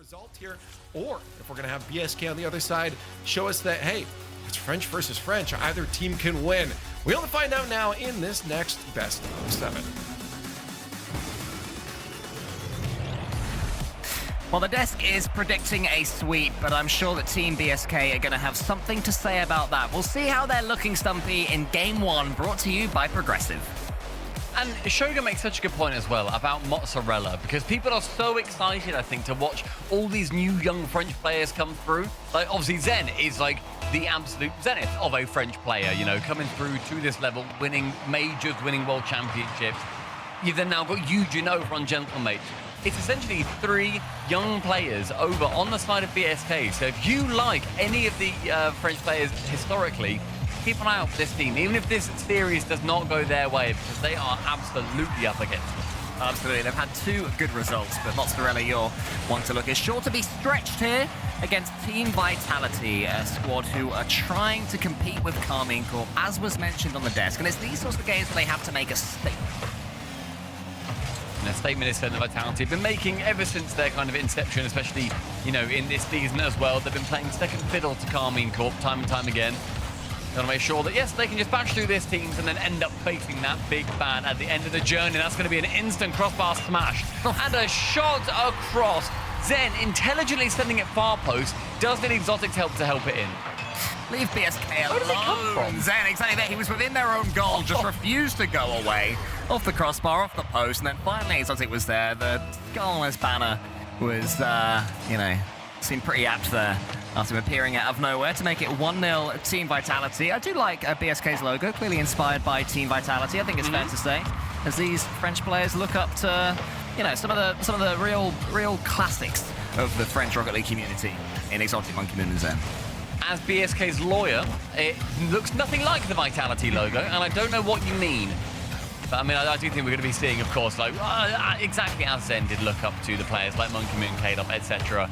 result here, or if we're going to have BSK on the other side show us that, hey, it's French versus French. Either team can win. We'll find out now in this next best of 7. Well, the desk is predicting a sweep, but I'm sure that Team BSK are going to have something to say about that. We'll see how they're looking, Stumpy, in Game 1, brought to you by Progressive. And Shoga makes such a good point as well about mozzarella, because people are so excited, I think, to watch all these new young French players come through. Like, obviously, Zen is like the absolute zenith of a French player, you know, coming through to this level, winning majors, winning world championships. You've then now got Yujin over on Gentlemate. It's essentially 3 young players over on the side of BSK. So if you like any of the French players historically, keep an eye out for this team, even if this series does not go their way, because they are absolutely up against it. Absolutely, they've had 2 good results, but Mozzarella, your one to look, is sure to be stretched here against Team Vitality, a squad who are trying to compete with Carmine Corp, as was mentioned on the desk. And it's these sorts of games where they have to make a statement. And a statement is certainly Vitality have been making ever since their kind of inception, especially, you know, in this season as well. They've been playing second fiddle to Carmine Corp time and time again. They want to make sure that, yes, they can just bash through this teams and then end up facing that big bad at the end of the journey. That's going to be an instant crossbar smash. And a shot across. Zen intelligently sending it far post. Does need Exotic's help to help it in. Leave BSK alone. Where did it come from? Zen, exactly there. He was within their own goal, just refused to go away. Off the crossbar, off the post, and then finally Exotic was there. The goalless banner was, you know, seemed pretty apt there after him appearing out of nowhere to make it 1-0 Team Vitality. I do like BSK's logo, clearly inspired by Team Vitality. I think it's fair to say, as these French players look up to, you know, some of the real classics of the French Rocket League community in Exotic, Monkey Moon, and Zen. As BSK's lawyer, it looks nothing like the Vitality logo, and I don't know what you mean. But I mean, I do think we're going to be seeing, of course, like exactly as Zen did look up to the players like Monkey Moon, K-Dop, etc.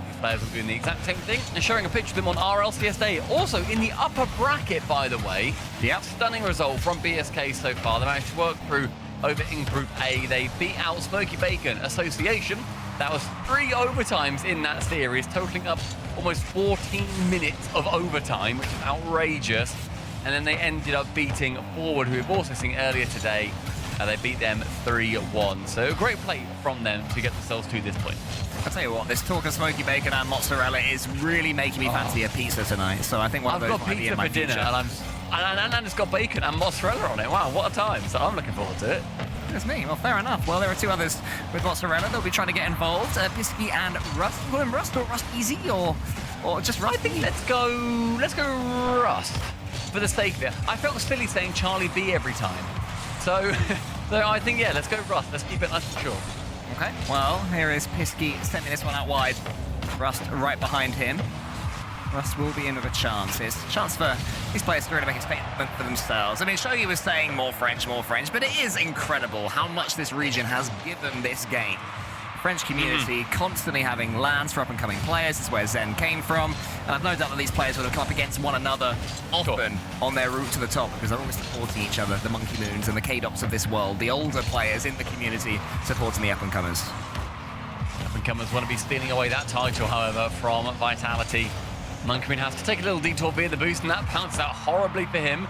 These players will be doing the exact same thing and showing a picture of them on RLCS Day. Also in the upper bracket, by the way. Yep. Stunning result from BSK so far. They managed to work through over in Group A. They beat out Smoky Bacon Association. That was 3 overtimes in that series, totaling up almost 14 minutes of overtime, which is outrageous. And then they ended up beating Forward, who we've also seen earlier today. They beat them 3-1. So a great play from them to get themselves to this point. I'll tell you what, this talk of Smoky Bacon and mozzarella is really making me fancy a pizza tonight. So I think one of those might be in my future. I've got pizza for dinner, and it's got bacon and mozzarella on it. Wow, what a time. So I'm looking forward to it. That's me. Well, fair enough. Well, there are 2 others with mozzarella. They'll be trying to get involved. Pisky and Rust. Call him Rust or Rust Easy or just Rust? I think let's go Rust for the sake of it. I felt silly saying Charlie B every time. So I think, yeah, let's go Rust. Let's keep it nice and short. Okay. Well, here is Pisky sending this one out wide. Rust right behind him. Rust will be in with a chance. It's a chance for these players to really make a statement for themselves. I mean, Shogi was saying more French, but it is incredible how much this region has given this game. French community constantly having lands for up-and-coming players. This is where Zen came from. And I've no doubt that these players will have come up against one another often on their route to the top, because they're always supporting each other, the Monkey Moons and the K-Dops of this world, the older players in the community supporting the up-and-comers. Up-and-comers want to be stealing away that title, however, from Vitality. Monkey Moon has to take a little detour via the boost, and that bounces out horribly for him.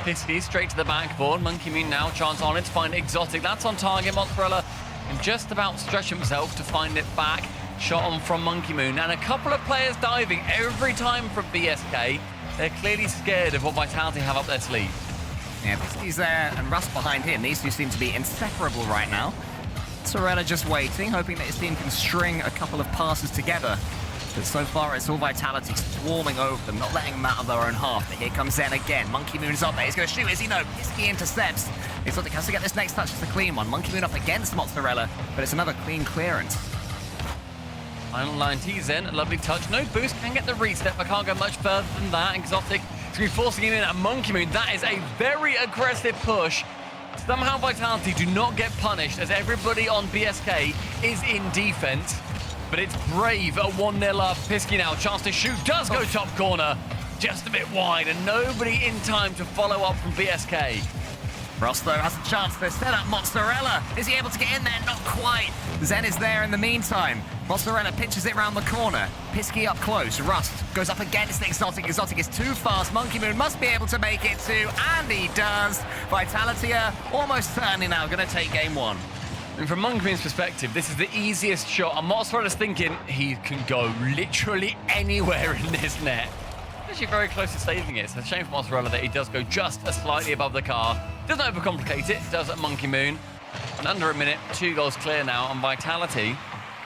Pisky straight to the backboard. Monkey Moon now chance on it to find Exotic. That's on target. Mozzarella and just about stretch himself to find it back. Shot on from Monkey Moon, and a couple of players diving every time from BSK. They're clearly scared of what Vitality have up their sleeve. Yeah, Pisky's there and Rust behind him. These 2 seem to be inseparable right now. Sorella just waiting, hoping that his team can string a couple of passes together. But so far, it's all Vitality swarming over them, not letting them out of their own half. But here comes Zen again. Monkey Moon's up there. He's going to shoot, is he? No. Pisky intercepts. Exotic has to get this next touch. It's a clean one. Monkey Moon up against Mozzarella, but it's another clean clearance. Final line T, Zen. A lovely touch. No boost. Can get the reset, but can't go much further than that. Exotic is going to be forcing him in at Monkey Moon. That is a very aggressive push. Somehow Vitality do not get punished, as everybody on BSK is in defense. But it's brave at 1-0 up. Pisky now, chance to shoot, does go top corner. Just a bit wide, and nobody in time to follow up from BSK. Ross, though, has a chance to set up Mozzarella. Is he able to get in there? Not quite. Zen is there in the meantime. Mozzarella pitches it round the corner. Pisky up close. Rust goes up against Exotic. Exotic is too fast. Monkey Moon must be able to make it too, and he does. Vitality are almost certainly now going to take game one. And from Monkey Moon's perspective, this is the easiest shot. And Mozzarella's thinking he can go literally anywhere in this net. Actually very close to saving it. It's a shame for Mozzarella that he does go just slightly above the car. Doesn't overcomplicate it, does at Monkey Moon. And under a minute, 2 goals clear now on Vitality.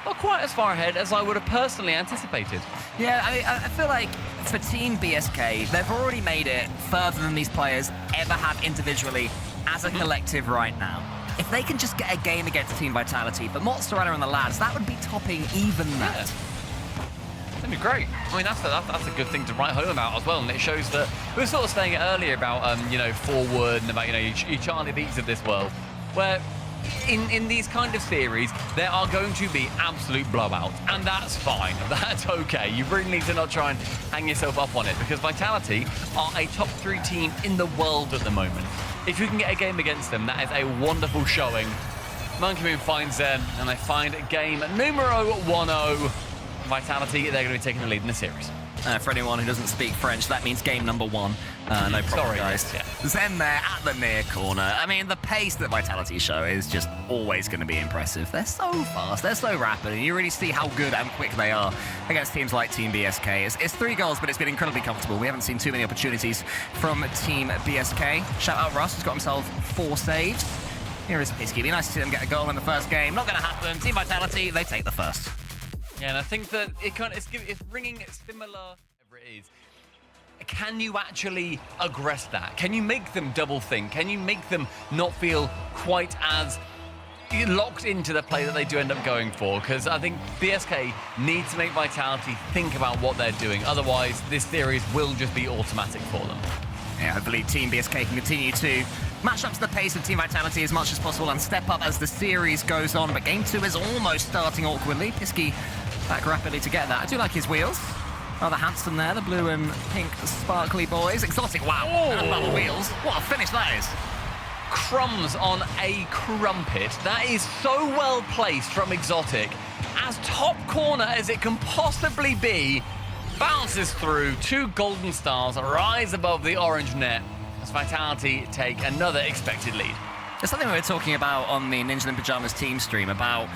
Not quite as far ahead as I would have personally anticipated. Yeah, I feel like for Team BSK, they've already made it further than these players ever have individually as a collective right now. If they can just get a game against Team Vitality, for Mozzarella and the lads, that would be topping even that. Yeah. That'd be great. I mean, that's a good thing to write home about as well, and it shows that we were sort of saying it earlier about forward and about your Charlie Beats of this world, where in these kind of series there are going to be absolute blowouts, and that's fine. That's okay. You really need to not try and hang yourself up on it, because Vitality are a top 3 team in the world at the moment. If you can get a game against them, that is a wonderful showing. Monkey Moon finds them, and they find game numero 1-0. Vitality, they're going to be taking the lead in the series. For anyone who doesn't speak French, that means game number 1. No problem, Sorry, guys. yeah. Zen there at the near corner. I mean, the pace that Vitality show is just always going to be impressive. They're so fast, they're so rapid, and you really see how good and quick they are against teams like Team BSK. It's 3 goals, but it's been incredibly comfortable. We haven't seen too many opportunities from Team BSK. Shout out Russ, who's got himself 4 saves. Here is Pisky. It'd be nice to see them get a goal in the first game. Not going to happen. Team Vitality, they take the first. Yeah, and I think that it's ringing similar, whatever it is. Can you actually aggress that? Can you make them double think? Can you make them not feel quite as locked into the play that they do end up going for? Because I think BSK needs to make Vitality think about what they're doing. Otherwise, this series will just be automatic for them. Yeah, hopefully Team BSK can continue to match up to the pace of Team Vitality as much as possible and step up as the series goes on. But game 2 is almost starting awkwardly. Pisky back rapidly to get that. I do like his wheels. Rather handsome there, the blue and pink sparkly boys. Exotic, wow. And on wheels. What a finish that is. Crumbs on a crumpet. That is so well placed from Exotic. As top corner as it can possibly be. Bounces through, 2 golden stars rise above the orange net as Vitality take another expected lead. There's something we were talking about on the Ninja in Pyjamas team stream about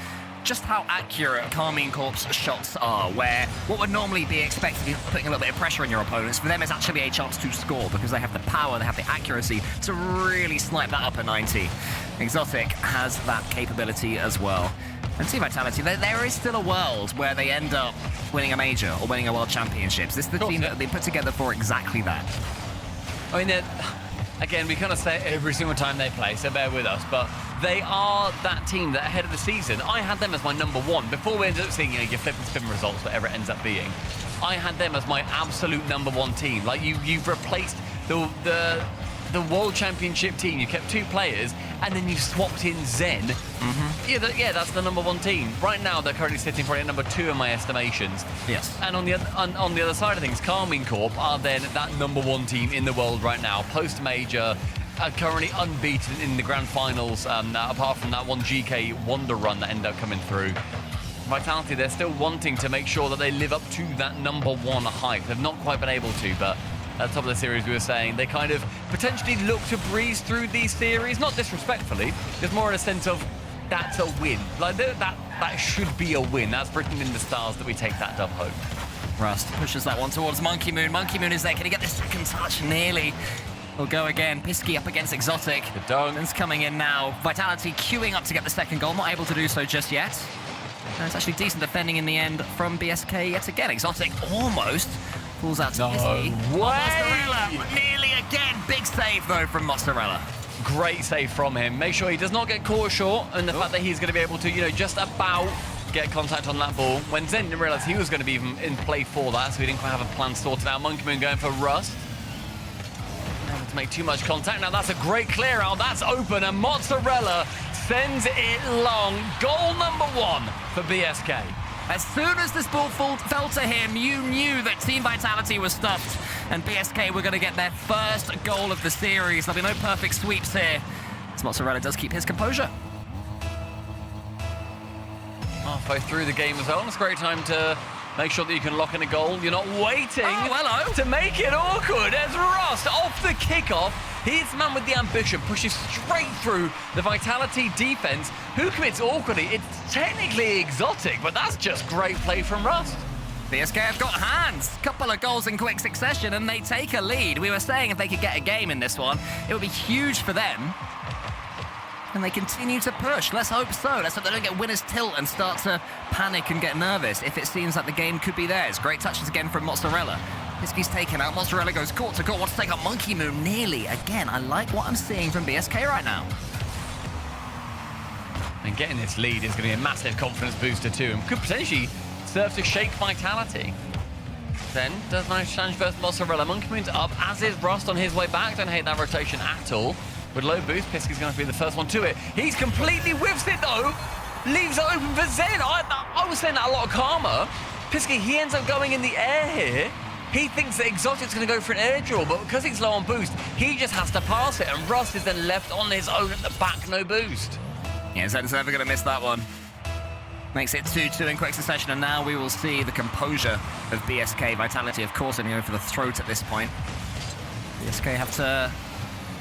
just how accurate Carmine Corp's shots are, where what would normally be expected is putting a little bit of pressure on your opponents, for them it's actually a chance to score because they have the power, they have the accuracy to really snipe that up at 90. Exotic has that capability as well. And Team Vitality, there is still a world where they end up winning a major or winning a world championships. This is the team that have been put together for exactly that. I mean, again, we kind of say it every single time they play, so bear with us, but they are that team that ahead of the season, I had them as my number 1. Before we ended up seeing, your flip and spin results, whatever it ends up being, I had them as my absolute number 1 team. Like, you've replaced the World Championship team. You kept 2 players, and then you swapped in Zen. Mm-hmm. Yeah, that's the number 1 team. Right now, they're currently sitting probably at number 2 in my estimations. Yes. And on the other side of things, Carmine Corp are then that number 1 team in the world right now. Post-major, currently unbeaten in the grand finals, apart from that one GK Wonder run that ended up coming through. Vitality, they're still wanting to make sure that they live up to that number 1 hype. They've not quite been able to, but at the top of the series, we were saying they kind of potentially look to breeze through these series, not disrespectfully, just more in a sense of that's a win. Like that should be a win. That's written in the stars that we take that dub home. Rust pushes that one towards Monkey Moon. Monkey Moon is there. Can he get the second touch? Nearly. We'll go again. Pisky up against Exotic. Good dog. It's coming in now. Vitality queuing up to get the second goal. Not able to do so just yet. And it's actually decent defending in the end from BSK yet again. Exotic almost pulls out to Pisky. Mozzarella, nearly again. Big save, though, from Mozzarella. Great save from him. Make sure he does not get caught short, and the fact that he's going to be able to, just about get contact on that ball. When Zen didn't realise he was going to be even in play for that, so he didn't quite have a plan sorted out. Monkey Moon going for Rust. Never to make too much contact. Now that's a great clear out. That's open, and Mozzarella sends it long. Goal number 1 for BSK. As soon as this ball fell to him, you knew that Team Vitality was stuffed, and BSK were going to get their first goal of the series. There'll be no perfect sweeps here, as Mozzarella does keep his composure. Well, halfway through the game as well. And it's a great time to make sure that you can lock in a goal. You're not waiting to make it awkward as Rust off the kickoff. He's the man with the ambition, pushes straight through the Vitality defense. Who commits awkwardly? It's technically exotic, but that's just great play from Rust. BSK have got hands. Couple of goals in quick succession, and they take a lead. We were saying if they could get a game in this one, it would be huge for them. And they continue to push. Let's hope so. Let's hope they don't get winner's tilt and start to panic and get nervous if it seems like the game could be theirs. Great touches again from Mozzarella. Pisky's taken out. Mozzarella goes court to court. Wants to take up Monkey Moon nearly. Again, I like what I'm seeing from BSK right now. And getting this lead is going to be a massive confidence booster too, and could potentially serve to shake Vitality. Then does nice challenge versus Mozzarella. Monkey Moon's up, as is Rust on his way back. Don't hate that rotation at all. With low boost, Pisky's going to be the first one to it. He's completely whiffs it though. Leaves it open for Zen. I was saying that a lot of karma. Pisky, he ends up going in the air here. He thinks that Exotic's going to go for an air duel, but because he's low on boost, he just has to pass it, and Rust is then left on his own at the back, no boost. Yeah, Zen's never going to miss that one. Makes it 2-2 in quick succession, and now we will see the composure of BSK. Vitality, of course, going for the throat at this point. BSK have to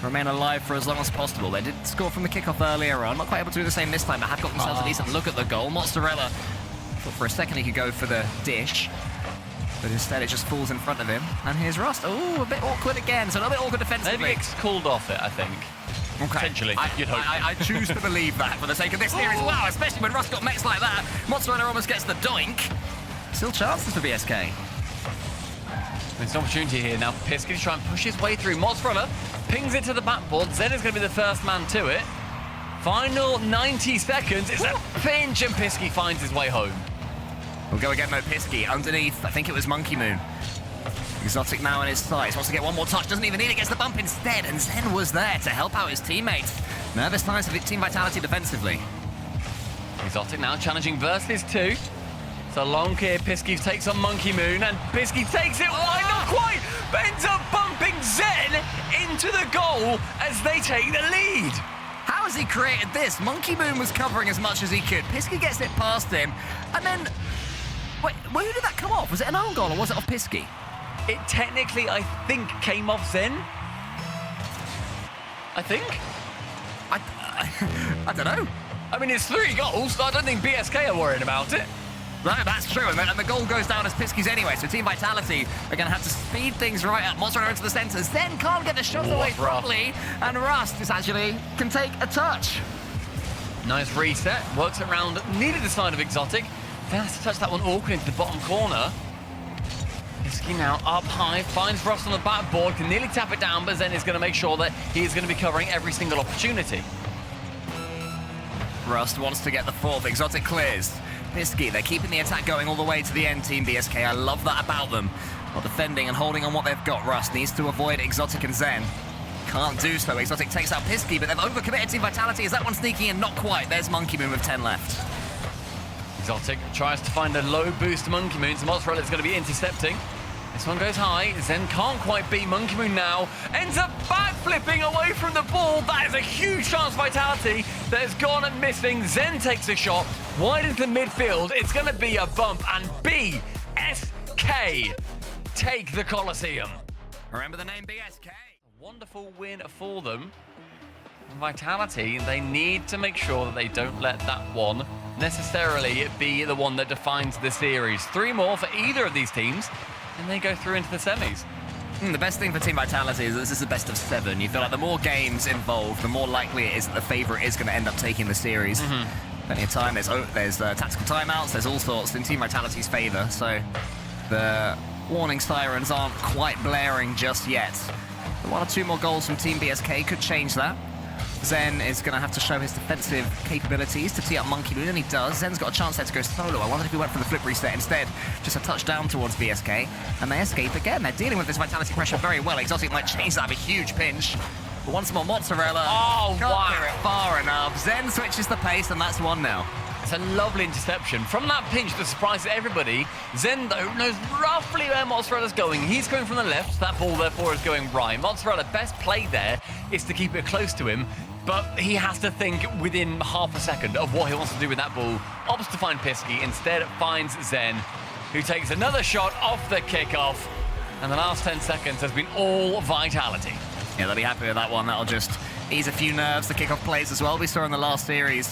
remain alive for as long as possible. They did score from the kickoff earlier on. Not quite able to do the same this time, but have got themselves a decent look at the goal. Mozzarella thought for a second he could go for the dish, but instead it just falls in front of him. And here's Rust. Oh, a bit awkward again. So a little bit awkward defensively. Maybe it's called off it, I think. Okay. Potentially, you'd hope. I choose to believe that for the sake of this series. Wow, especially when Rust got mechs like that. Mozzarella almost gets the doink. Still chances for BSK. There's an opportunity here now for Pisky to try and push his way through. Mozzarella pings it to the backboard. Zen is going to be the first man to it. Final 90 seconds. It's a pinch, and Pisky finds his way home. We'll go again, though. Pisky underneath. I think it was Monkey Moon. Exotic now in his sights. Wants to get one more touch. Doesn't even need it. Gets the bump instead. And Zen was there to help out his teammates. Nervous times for Team Vitality defensively. Exotic now challenging versus 2. So long here, Pisky takes on Monkey Moon, and Pisky takes it wide, not quite, but ends up bumping Zen into the goal as they take the lead. How has he created this? Monkey Moon was covering as much as he could. Pisky gets it past him, and then... Wait, where did that come off? Was it an own goal, or was it off Pisky? It technically, I think, came off Zen. I think. I don't know. I mean, it's 3 goals, so I don't think BSK are worried about it. No, that's true, and the goal goes down as Pisky's anyway, so Team Vitality are going to have to speed things right up. Mozzarella into the centre. Zen can't get the shot away properly, and Rust is actually can take a touch. Nice reset, works around nearly the side of Exotic. Then has to touch that one awkwardly into the bottom corner. Pisky now up high, finds Rust on the backboard, can nearly tap it down, but Zen is going to make sure that he is going to be covering every single opportunity. Rust wants to get the fourth. Exotic clears. Pisky, they're keeping the attack going all the way to the end, Team BSK. I love that about them. While defending and holding on what they've got, Rust needs to avoid Exotic and Zen. Can't do so. Exotic takes out Pisky, but they've overcommitted Team Vitality. Is that one sneaking in? Not quite. There's Monkey Moon with 10 left. Exotic tries to find a low boost Monkey Moon, so Mozzarella is going to be intercepting. This one goes high. Zen can't quite beat Monkey Moon now. Ends up backflipping away from the ball. That is a huge chance Vitality that has gone and missing. Zen takes a shot wide into midfield. It's going to be a bump, and BSK take the Coliseum. Remember the name BSK. A wonderful win for them. Vitality, they need to make sure that they don't let that one necessarily be the one that defines the series. 3 more for either of these teams, and they go through into the semis. The best thing for Team Vitality is this is the best of 7. You feel like the more games involved, the more likely it is that the favourite is going to end up taking the series. Plenty of time. There's tactical timeouts. There's all sorts in Team Vitality's favour. So the warning sirens aren't quite blaring just yet. But 1 or 2 more goals from Team BSK could change that. Zen is going to have to show his defensive capabilities to tee up Monkey Moon, and he does. Zen's got a chance there to go solo. I wondered if he went for the flip reset instead. Just a touch down towards BSK, and they escape again. They're dealing with this Vitality pressure very well. Exotic might change that, a huge pinch. But once more, Mozzarella. Oh, wow. Can't clear it far enough. Zen switches the pace, and that's 1-0. It's a lovely interception. From that pinch that surprises everybody, Zen, though, knows roughly where Mozzarella's going. He's going from the left. That ball, therefore, is going right. Mozzarella, best play there is to keep it close to him. but he has to think within half a second of what he wants to do with that ball. Opts to find Pisky, instead finds Zen, who takes another shot off the kickoff, and the last 10 seconds has been all vitality. Yeah, they'll be happy with that one. That'll just ease a few nerves, the kickoff plays as well. We saw in the last series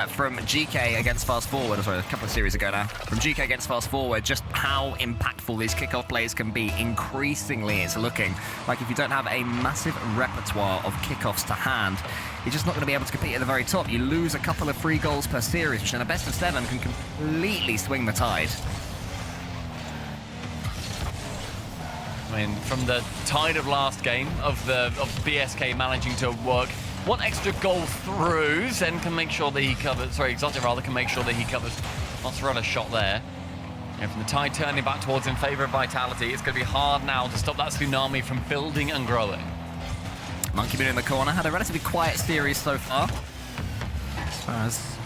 from GK against Fast Forward, sorry, a couple of series ago now, from GK against Fast Forward, just how impactful these kickoff plays can be. Increasingly, it's looking like if you don't have a massive repertoire of kickoffs to hand, you're just not going to be able to compete at the very top. You lose a couple of free goals per series, which in a best of 7 can completely swing the tide. I mean, from the tide of last game of BSK managing to work one extra goal through, Zen can make sure that he covers, sorry, Exotic rather, can make sure that he covers Mozzarella's shot there. And from the tide turning back towards in favor of vitality, it's going to be hard now to stop that tsunami from building and growing. Monkey Moon in the corner, had a relatively quiet series so far, as far as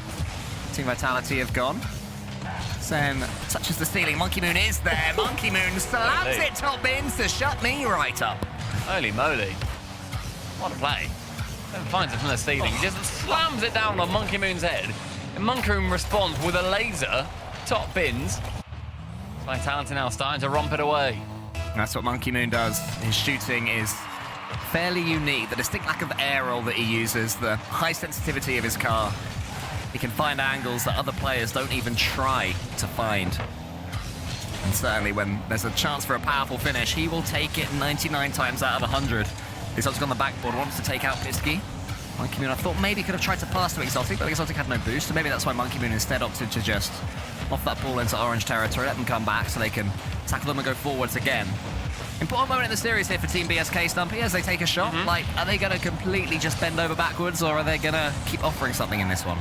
Team Vitality have gone. Zen touches the ceiling, Monkey Moon is there, Monkey Moon slams it top bins to shut me right up. Holy moly. What a play. Then finds it from the ceiling, he just slams it down on Monkey Moon's head. And Monkey Moon responds with a laser, top bins. Vitality now starting to romp it away. That's what Monkey Moon does. His shooting is fairly unique. The distinct lack of air roll that he uses, the high sensitivity of his car. He can find angles that other players don't even try to find. And certainly when there's a chance for a powerful finish, he will take it 99 times out of 100. Exotic on the backboard, wants to take out Pisky. Monkey Moon, I thought maybe could have tried to pass to Exotic, but Exotic had no boost, so maybe that's why Monkey Moon instead opted to just off that ball into orange territory, let them come back so they can tackle them and go forwards again. Important moment in the series here for Team BSK, Stumpy, as they take a shot. Like, are they going to completely just bend over backwards, or are they going to keep offering something in this one?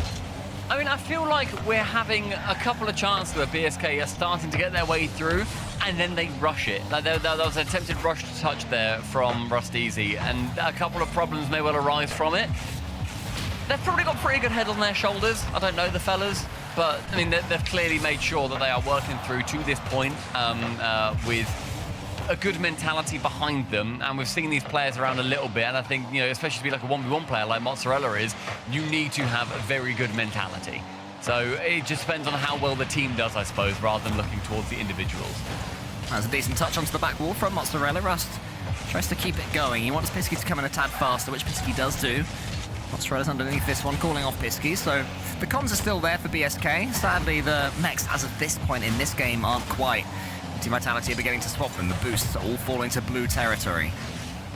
I mean, I feel like we're having a couple of chances where BSK are starting to get their way through, and then they rush it. Like there was an attempted rush touch there from Rusteezy, and a couple of problems may well arise from it. They've probably got pretty good head on their shoulders. I don't know the fellas, but I mean, they've clearly made sure that they are working through to this point with a good mentality behind them, and we've seen these players around a little bit, and I think, you know, especially to be like a 1v1 player like Mozzarella is, you need to have a very good mentality. So it just depends on how well the team does, I suppose, rather than looking towards the individuals. That's a decent touch onto the back wall from Mozzarella. Rust tries to keep it going. He wants Pisky to come in a tad faster, which Pisky does do. Mozzarella's underneath this one, calling off Pisky, so the cons are still there for BSK. Sadly, the mechs, as of this point in this game, aren't quite. Team Vitality are beginning to swap them. The boosts are all falling to blue territory.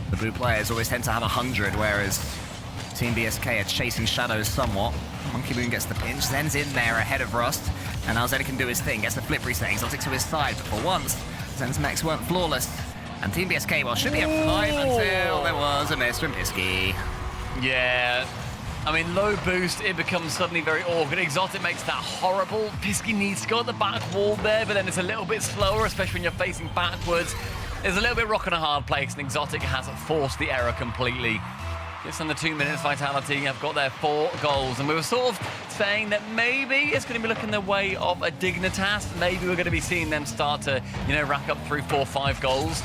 The blue players always tend to have 100, whereas Team BSK are chasing shadows somewhat. Monkey Moon gets the pinch, Zen's in there ahead of Rust, and now Zen can do his thing, gets the flip reset, Exotic to his side, but for once, Zen's mechs weren't flawless. And Team BSK, well, should be up 5 until there was a miss from Pisky. Yeah. I mean, low boost, it becomes suddenly very awkward. Exotic makes that horrible. Pisky needs to go at the back wall there, but then it's a little bit slower, especially when you're facing backwards. There's a little bit rock and a hard place, and Exotic has forced the error completely. Just under 2 minutes, Vitality have got their 4 goals, and we were sort of saying that maybe it's going to be looking the way of a Dignitas. Maybe we're going to be seeing them start to, you know, rack up 3, 4, 5 goals.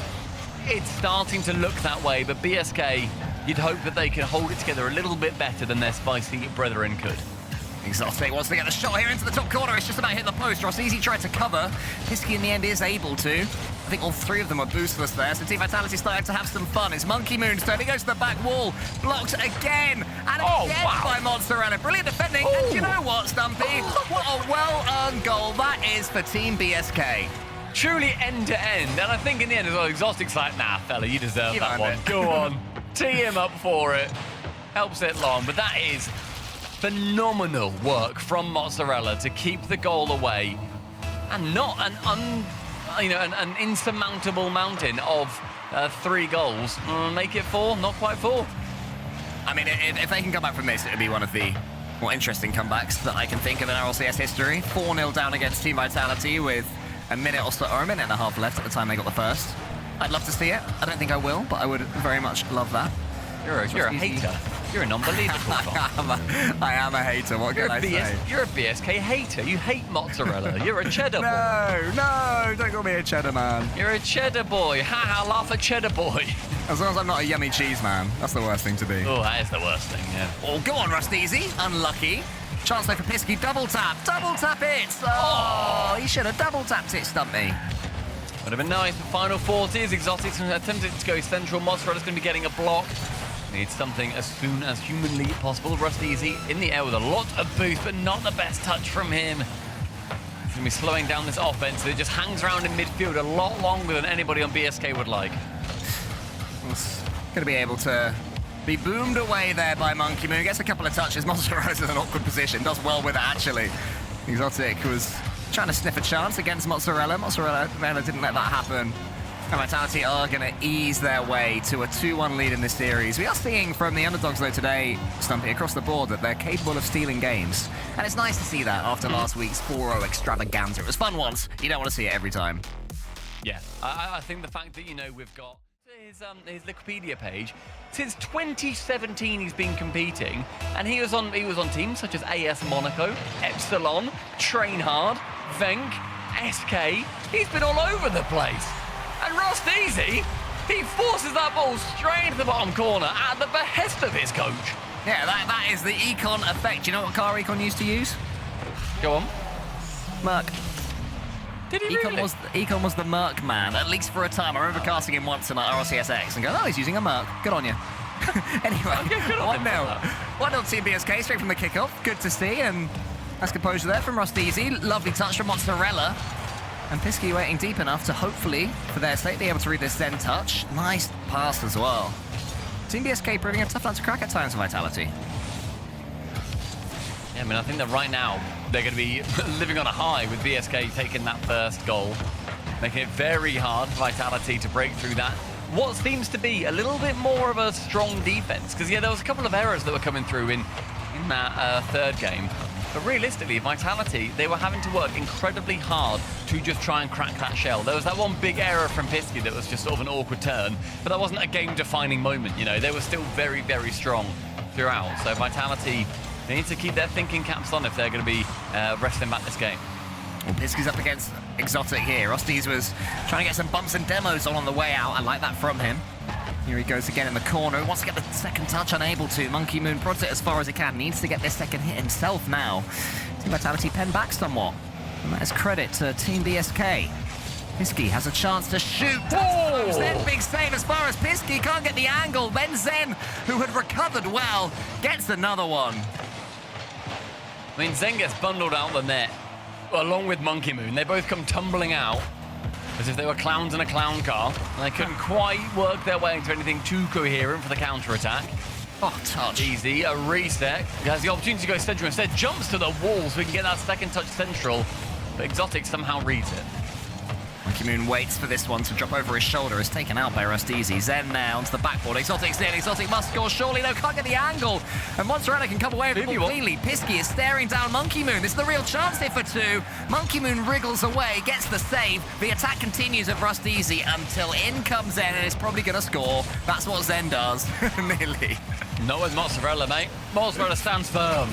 It's starting to look that way, but BSK, you'd hope that they can hold it together a little bit better than their spicy brethren could. Exotic wants to get the shot here into the top corner. It's just about hit the post. Rusteezy tried to cover. Pisky in the end is able to. I think all 3 of them are boostless there, so Team Vitality starting to have some fun. It's Monkey Moon's turn. He goes to the back wall. Blocked again. And again by Mozzarella. Brilliant defending. And you know what, Stumpy? What a well-earned goal that is for Team BSK. Truly end-to-end. And I think in the end as well, Exotic's like, nah, fella, you deserve that one. Go on. Tee him up for it. Helps it long. But that is phenomenal work from Mozzarella to keep the goal away, and not an insurmountable mountain of 3 goals. Make it 4, not quite 4. I mean, if they can come back from this, it would be one of the more interesting comebacks that I can think of in RLCS history. 4-0 down against Team Vitality with a minute or so, or a minute and a half left at the time they got the first. I'd love to see it. I don't think I will, but I would very much love that. You're a hater. You're an unbelievable I am a hater. What can I say? You're a BSK hater. You hate mozzarella. You're a cheddar ball. No, don't call me a cheddar man. You're a cheddar boy. Ha, laugh at cheddar boy. As long as I'm not a yummy cheese man. That's the worst thing to be. Oh, that is the worst thing, yeah. Oh, go on, Rusteezy. Unlucky. Chance there for Pisky. Double tap. Double tap it. Oh, he should have double tapped it, Stumpy. Would have been nice. The final 40 is Exotics attempted to go central. Mozzarella's going to be getting a block. Needs something as soon as humanly possible. Rusteezy in the air with a lot of boost, but not the best touch from him. He's going to be slowing down this offense. So it just hangs around in midfield a lot longer than anybody on BSK would like. It's going to be able to be boomed away there by Monkey Moon. Gets a couple of touches. Mozzarella's in an awkward position. Does well with it, actually. Exotic was trying to sniff a chance against Mozzarella. Mozzarella didn't let that happen. And Vitality are going to ease their way to a 2-1 lead in this series. We are seeing from the underdogs, though, today, Stumpy, across the board, that they're capable of stealing games. And it's nice to see that after last week's 4-0 extravaganza. It was fun once. You don't want to see it every time. Yeah, I think the fact that, we've got his Wikipedia page. Since 2017 he's been competing, and he was on teams such as AS Monaco, Epsilon, Train Hard, Venk, SK. He's been all over the place. And Rusteezy, he forces that ball straight into the bottom corner at the behest of his coach. Yeah, that is the Econ effect. You know what car Econ used to use? Go on. Merc. Did he really? Econ was the Merc man, at least for a time. I remember casting him once in RLCS and going, oh, he's using a Merc. Good on you. Anyway, 1-0. 1-0 Team BSK, straight from the kickoff. Good to see, and nice composure there from Rusteezy. Lovely touch from Mozzarella. And Pisky waiting deep enough to hopefully, for their sake, be able to read this Zen touch. Nice pass as well. Team BSK proving a tough nut to crack at times for Vitality. Yeah, I think that right now they're going to be living on a high with BSK taking that first goal, making it very hard for Vitality to break through that. What seems to be a little bit more of a strong defense, because there was a couple of errors that were coming through in that third game. But realistically, Vitality, they were having to work incredibly hard to just try and crack that shell. There was that one big error from Pisky that was just sort of an awkward turn, but that wasn't a game-defining moment, They were still very, very strong throughout. So Vitality, they need to keep their thinking caps on if they're going to be wrestling back this game. Well, Pisky's up against Exotic here. Rusteezy was trying to get some bumps and demos on the way out. I like that from him. Here he goes again in the corner. Wants to get the second touch, unable to. Monkey Moon prods it as far as he can. Needs to get this second hit himself now. Team Vitality pen back somewhat. And that is credit to Team BSK. Pisky has a chance to shoot. Zen, big save as far as Pisky can't get the angle. Then Zen, who had recovered well, gets another one. Zen gets bundled out the net, along with Monkey Moon. They both come tumbling out as if they were clowns in a clown car, and they couldn't quite work their way into anything too coherent for the counter-attack. Oh, touch. Easy, a reset. He has the opportunity to go central instead, jumps to the wall so we can get that second touch central, but Exotic somehow reads it. Monkey Moon waits for this one to drop over his shoulder. Is taken out by Rusteezy. Zen now onto the backboard. Exotic's in. Exotic must score. Surely, no, can't get the angle. And Mozzarella can come away with the ball cleanly. Pisky is staring down Monkey Moon. This is the real chance here for two. Monkey Moon wriggles away, gets the save. The attack continues of Rusteezy until in comes Zen, and is probably going to score. That's what Zen does. Nearly. Not with Mozzarella, mate. Mozzarella stands firm.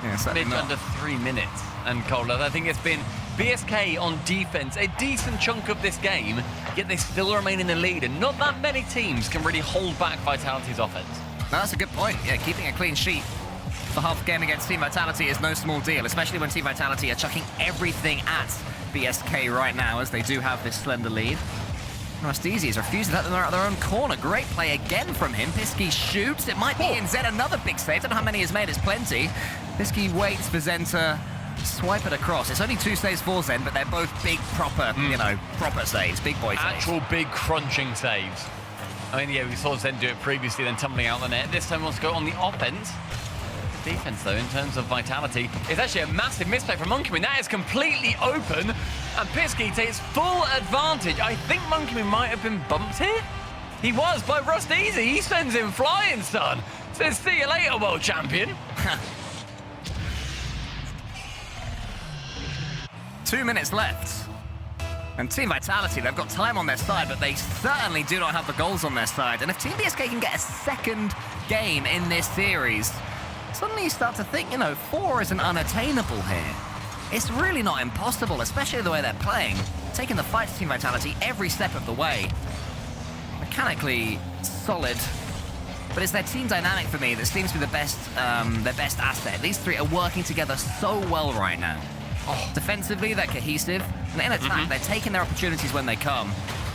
Yeah, mid under 3 minutes. And Cole, I think it's been BSK on defense a decent chunk of this game, yet they still remain in the lead, and not that many teams can really hold back Vitality's offense. No, that's a good point. Yeah, keeping a clean sheet for half a game against Team Vitality is no small deal, especially when Team Vitality are chucking everything at BSK right now, as they do have this slender lead. Rusteezy is refusing to let them out of their own corner. Great play again from him. Pisky shoots. It might be in Zen. Another big save. Don't know how many he's made. It's plenty. Pisky waits for Zen to swipe it across. It's only 2 saves for Zen, but they're both big, proper, proper saves. Big boy saves. Actual big crunching saves. Yeah, we saw Zen do it previously, then tumbling out the net. This time wants to go on the offense. The defense, though, in terms of Vitality, is actually a massive misplay from Monkey Moon. That is completely open, and Pisky takes full advantage. I think Monkey Moon might have been bumped here. He was by Rusteezy. He sends him flying, son. Says, see you later, world champion. 2 minutes left. And Team Vitality, they've got time on their side, but they certainly do not have the goals on their side. And if Team BSK can get a second game in this series, suddenly you start to think, 4 isn't unattainable here. it's really not impossible, especially the way they're playing. Taking the fight to Team Vitality every step of the way. Mechanically solid, but it's their team dynamic for me that seems to be their best asset. These three are working together so well right now. Defensively, they're cohesive, and in attack, they're taking their opportunities when they come.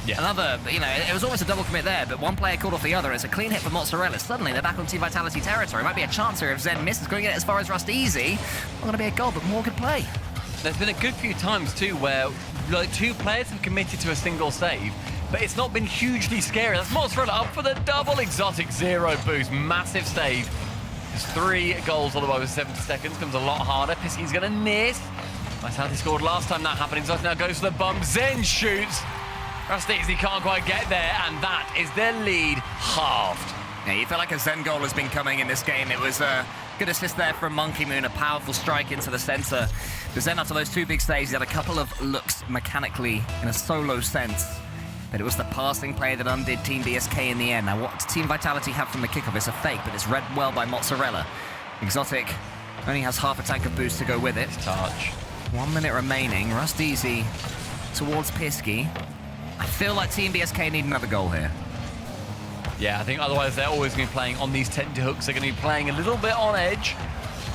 Yeah. Another, it was almost a double commit there, but one player called off the other. It's a clean hit for Mozzarella. Suddenly, they're back on Team Vitality territory. Might be a chance here if Zen misses, going to get it as far as Rust Easy. Not going to be a goal, but more good play. There's been a good few times, too, where like 2 players have committed to a single save, but it's not been hugely scary. That's Mozzarella up for the double. Exotic 0 boost. Massive save. There's 3 goals all the way with 70 seconds. Comes a lot harder. Pisky's going to miss. Vitality scored last time that happened. Exotic now goes for the bump. Zen shoots. Rust Easy can't quite get there, and that is their lead halved. Yeah, you feel like a Zen goal has been coming in this game. It was a good assist there from Monkey Moon, a powerful strike into the center. But Zen, after those 2 big saves, he had a couple of looks mechanically in a solo sense. But it was the passing play that undid Team BSK in the end. Now, what does Team Vitality have from the kickoff? It's a fake, but it's read well by Mozzarella. Exotic only has half a tank of boost to go with it. Touch. 1 minute remaining. Rust Easy towards Pisky. I feel like Team BSK need another goal here. Yeah, I think otherwise they're always going to be playing on these tender hooks. They're going to be playing a little bit on edge.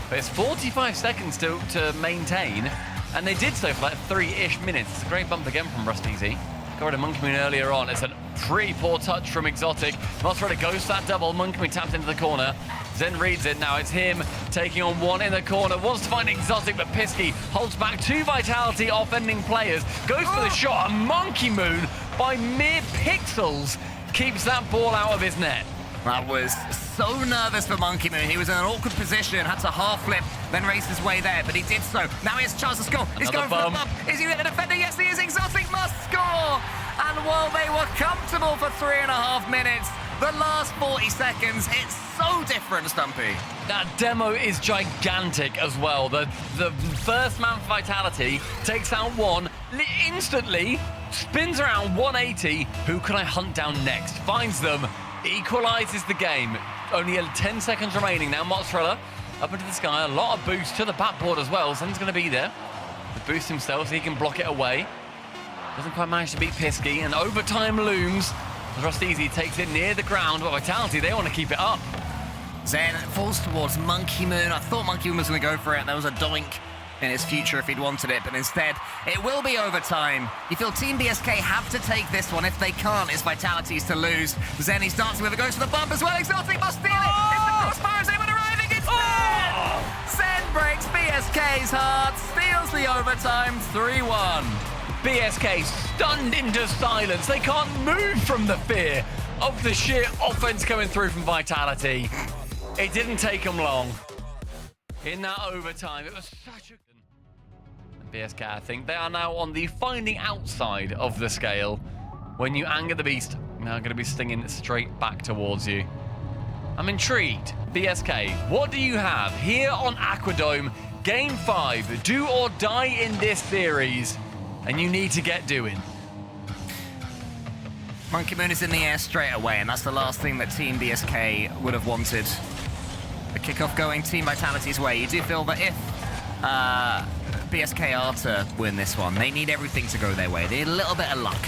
But it's 45 seconds to maintain. And they did so for like 3-ish minutes. It's a great bump again from Rust Easy. Got rid of Monkey Moon earlier on. It's a pretty poor touch from Exotic. Mozzarella goes for that double. Monkey Moon taps into the corner. Zen reads it. Now it's him taking on one in the corner. Wants to find Exotic, but Pisky holds back 2 Vitality offending players. Goes for the shot. And Monkey Moon, by mere pixels, keeps that ball out of his net. That was so nervous for Monkey Moon. He was in an awkward position, had to half flip, then race his way there, but he did so. Now he has a chance to score. He's going for the bump. Is he the defender? Yes, he is. Exotic must score. And while they were comfortable for 3.5 minutes, the last 40 seconds, it's so different, Stumpy. That demo is gigantic as well. The first man for Vitality takes out one, instantly spins around 180. Who can I hunt down next? Finds them, equalizes the game. Only 10 seconds remaining now. Mozzarella up into the sky. A lot of boost to the backboard as well. Zen's going to be there. The boost himself so he can block it away. Doesn't quite manage to beat Pisky, and overtime looms. Rust Easy takes it near the ground, but Vitality, they want to keep it up. Zen falls towards Monkey Moon. I thought Monkey Moon was going to go for it. There was a doink in his future if he'd wanted it, but instead, it will be overtime. You feel Team BSK have to take this one. If they can't, it's Vitality's to lose. Zen, he's dancing with it, goes for the bump as well. Exotic must steal it. It's the crossbar as Eamon arriving instead. Zen breaks BSK's heart, steals the overtime, 3-1. BSK stunned into silence. They can't move from the fear of the sheer offense coming through from Vitality. It didn't take them long. In that overtime, it was such a... BSK, I think, they are now on the finding outside of the scale. When you anger the beast, now going to be stinging straight back towards you. I'm intrigued. BSK, what do you have here on Aquadome? Game 5, do or die in this series. And you need to get doing. Monkey Moon is in the air straight away, and that's the last thing that Team BSK would have wanted. The kickoff going Team Vitality's way. You do feel that if BSK are to win this one, they need everything to go their way. They need a little bit of luck.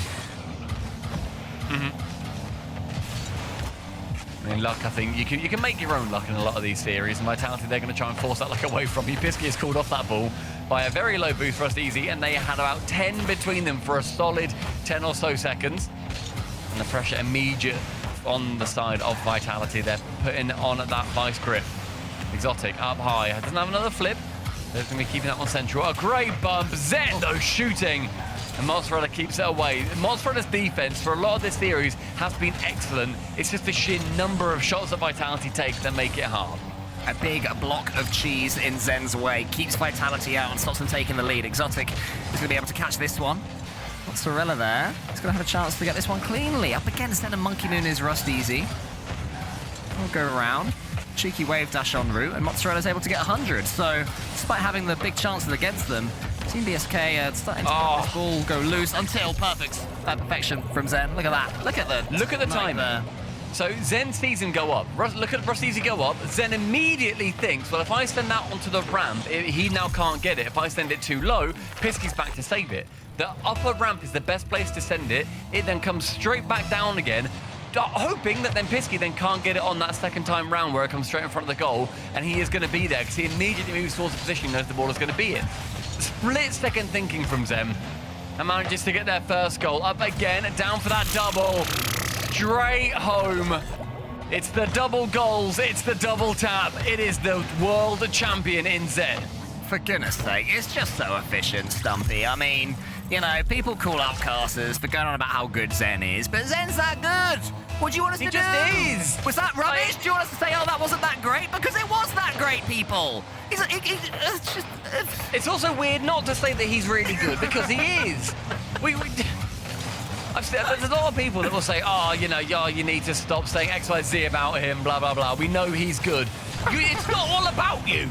I mean, luck, I think, you can make your own luck in a lot of these series, and Vitality, they're going to try and force that luck away from you. Pisky has called off that ball by a very low boost for Rust Easy, and they had about 10 between them for a solid 10 or so seconds. And the pressure immediate on the side of Vitality. They're putting on that vice grip. Exotic up high, doesn't have another flip. They're going to be keeping that one central. A great bump, Zen though shooting. And Mozzarella keeps it away. Mozzarella's defense for a lot of this series has been excellent. It's just the sheer number of shots that Vitality takes that make it hard. A big block of cheese in Zen's way keeps Vitality out and stops them taking the lead. Exotic is going to be able to catch this one. Mozzarella there. He's going to have a chance to get this one cleanly. Up against Zen and Monkey Moon is Rust Easy. We'll go around. Cheeky wave dash en route, and Mozzarella's able to get 100. So, despite having the big chances against them, Team BSK starting to let this ball go loose until perfection from Zen. Look at that. Look at the time. So Zen sees him go up. Look at Rustizi go up. Zen immediately thinks, well, if I send that onto the ramp, he now can't get it. If I send it too low, Pisky's back to save it. The upper ramp is the best place to send it. It then comes straight back down again, hoping that then Pisky then can't get it on that second time round where it comes straight in front of the goal, and he is going to be there because he immediately moves towards the position he knows the ball is going to be in. Split-second thinking from Zem, and manages to get their first goal. Up again, down for that double. Straight home. It's the double goals, it's the double tap. It is the world champion in Zen. For goodness sake, it's just so efficient, Stumpy. I mean, you know, people call up casters for going on about how good Zen is, but Zen's that good. What do you want us to do? He just is. Was that rubbish? Do you want us to say, oh, that wasn't that great? Because it was that great, people. It's also weird not to say that he's really good, because he is. There's a lot of people that will say, oh, you know, you need to stop saying X, Y, Z about him, blah, blah, blah. We know he's good. It's not all about you.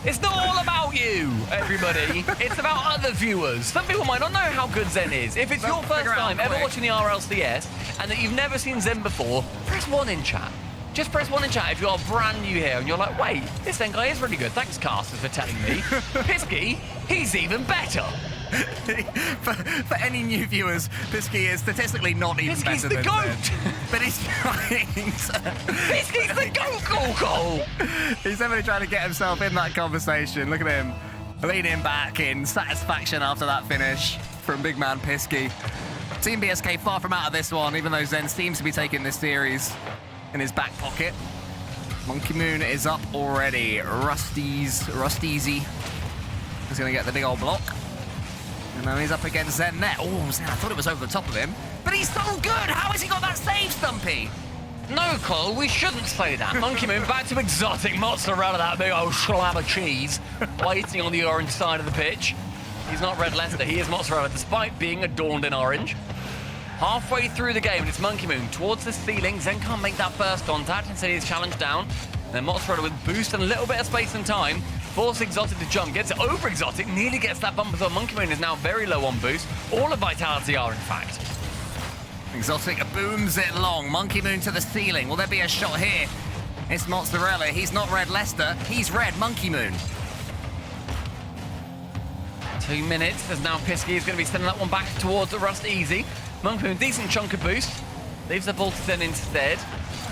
It's not all about you, everybody. It's about other viewers. Some people might not know how good Zen is. If it's your first time ever watching the RLCS and that you've never seen Zen before, press 1 in chat. Just press 1 in chat if you're brand new here and you're like, wait, this Zen guy is really good. Thanks, casters, for telling me. Pisky, he's even better. for any new viewers, Pisky is statistically not even Pisky's better the than GOAT! Zen. But he's trying to... Pisky's the GOAT! He's definitely trying to get himself in that conversation. Look at him leaning back in satisfaction after that finish from big man Pisky. Team BSK far from out of this one, even though Zen seems to be taking this series in his back pocket. Monkey Moon is up already. Rusteezy is going to get the big old block. And now he's up against Zen there. Oh, Zen, I thought it was over the top of him. But he's so good! How has he got that save, Stumpy? No, Cole, we shouldn't say that. Monkey Moon back to exotic mozzarella, that big old slab of cheese, waiting on the orange side of the pitch. He's not Red Leicester, he is mozzarella, despite being adorned in orange. Halfway through the game, and it's Monkey Moon towards the ceiling. Zen can't make that first contact, instead he's challenged down. And then mozzarella with boost and a little bit of space and time. Force Exotic to jump, gets it over Exotic, nearly gets that bump as well. Monkey Moon is now very low on boost. All of Vitality are, in fact. Exotic booms it long. Monkey Moon to the ceiling. Will there be a shot here? It's Mozzarella. He's not Red Leicester. He's Red Monkey Moon. 2 minutes, as now Pisky is going to be sending that one back towards the Rust Easy. Monkey Moon, decent chunk of boost. Leaves the ball to Zen instead.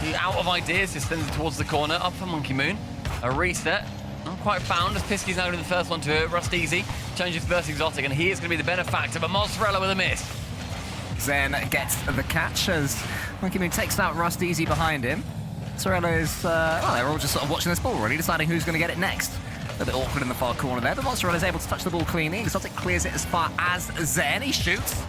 He out of ideas, just sends it towards the corner. Up for Monkey Moon. A reset. Not quite found, as Pisky's now doing the first one to it. Rust Easy changes first Exotic, and he is going to be the benefactor, but Mozzarella with a miss. Zen gets the catch as Monkey Moon takes out Rust Easy behind him. Mozzarella is, well, they're all just sort of watching this ball, really, deciding who's going to get it next. A bit awkward in the far corner there, but Mozzarella is able to touch the ball cleanly. Exotic clears it as far as Zen. He shoots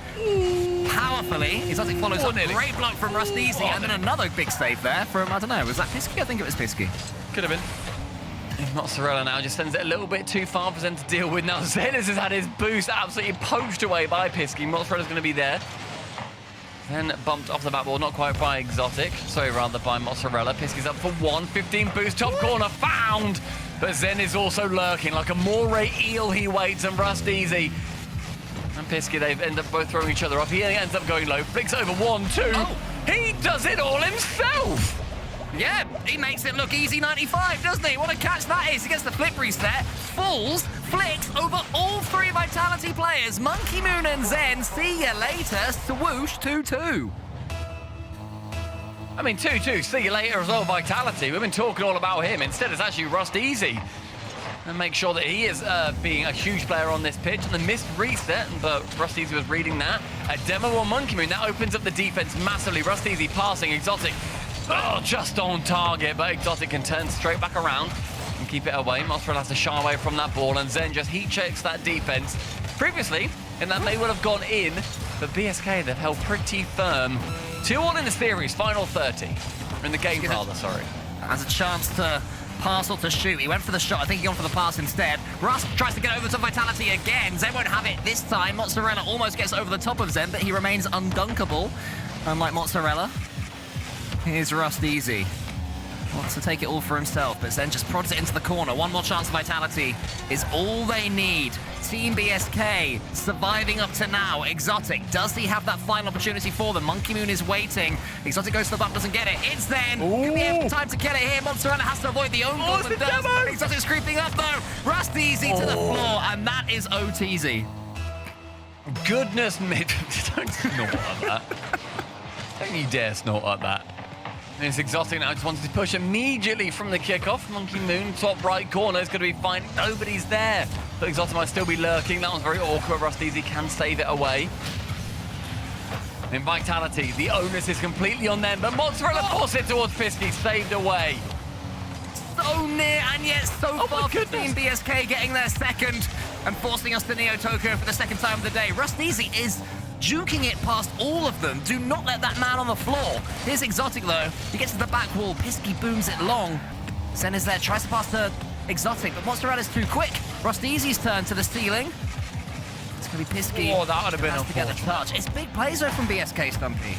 powerfully. Exotic follows up. Great block from Rust Easy, and then another big save there from, I don't know, was that Pisky? I think it was Pisky. Could have been. Mozzarella now just sends it a little bit too far for Zen to deal with. Now Zen has had his boost absolutely poached away by Pisky. Mozzarella's going to be there. Then bumped off the back ball, not quite by Exotic. Sorry, rather by Mozzarella. Pisky's up for 1. 15 boost, top corner, found! But Zen is also lurking like a moray eel. He waits and Rust Easy. And Pisky, they end up both throwing each other off. He ends up going low, flicks over 1, 2. Oh. He does it all himself! Yeah, he makes it look easy 95, doesn't he? What a catch that is. He gets the flip reset, falls, flicks over all 3 Vitality players. Monkey Moon and Zen, see you later. Swoosh 2-2. I mean, 2-2, see you later as well, Vitality. We've been talking all about him. Instead, it's actually Rust Easy. And make sure that he is being a huge player on this pitch. And the missed reset, but Rust Easy was reading that. A demo on Monkey Moon, that opens up the defense massively. Rust Easy passing, Exotic. Oh, just on target, but Exotic can turn straight back around and keep it away. Mozzarella has to shy away from that ball, and Zen just heat checks that defense. Previously, and that may well have gone in, but BSK, they've held pretty firm. 2-1 in the series, final 30. In the game, rather, sorry. Has a chance to pass or to shoot. He went for the shot. I think he went for the pass instead. Rust tries to get over to Vitality again. Zen won't have it this time. Mozzarella almost gets over the top of Zen, but he remains undunkable, unlike Mozzarella. Here's Rust Easy. Wants to take it all for himself, but Zen just prods it into the corner. One more chance of Vitality is all they need. Team BSK surviving up to now. Exotic, does he have that final opportunity for them? Monkey Moon is waiting. Exotic goes to the bump, doesn't get it. It's Zen. Can we have time to get it here? Mozzarella has to avoid the own goal and does. Exotic's creeping up though. Rust Easy to the floor, and that is OTZ. Goodness me. Don't snort like that. Don't you dare snort like that. And it's Exotic now, just wants to push immediately from the kickoff. Monkey Moon, top right corner, is going to be fine. Nobody's there. But Exotic might still be lurking. That one's very awkward. Rust Easy can save it away. In Vitality, the onus is completely on them, but Mozzarella forced it towards Pisky, saved away. So near and yet so far for Team BSK getting their second and forcing us to Neo Tokyo for the second time of the day. Rust Easy is juking it past all of them. Do not let that man on the floor. Here's Exotic though. He gets to the back wall. Pisky booms it long. Zen is there, tries to pass to Exotic, but Mozzarella's too quick. Rust Easy's turn to the ceiling. It's going to be Pisky. Oh, that would have been has to get the unfortunate. touch. It's big plays though from BSK, Stumpy.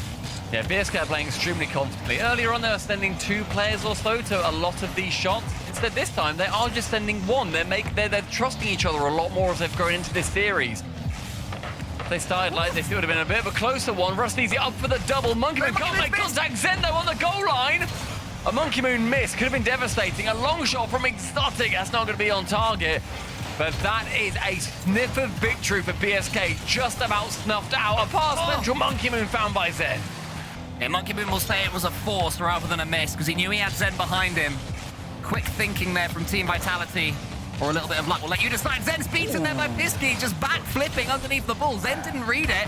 Yeah, BSK are playing extremely confidently. Earlier on, they were sending 2 players or so to a lot of these shots. Instead, this time, they are just sending 1. They're trusting each other a lot more as they've grown into this series. If they started like this, it would have been a bit of a closer one. Rust Easy up for the double. Monkey Moon can't make contact. Zen, though, on the goal line. A Monkey Moon miss could have been devastating. A long shot from Exotic. That's not going to be on target. But that is a sniff of victory for BSK. Just about snuffed out. A pass central Monkey Moon found by Zen. Yeah, Monkey Moon will say it was a force rather than a miss because he knew he had Zen behind him. Quick thinking there from Team Vitality. Or a little bit of luck. We'll let you decide. Zen's beaten there by Pisky, just back flipping underneath the ball. Zen didn't read it.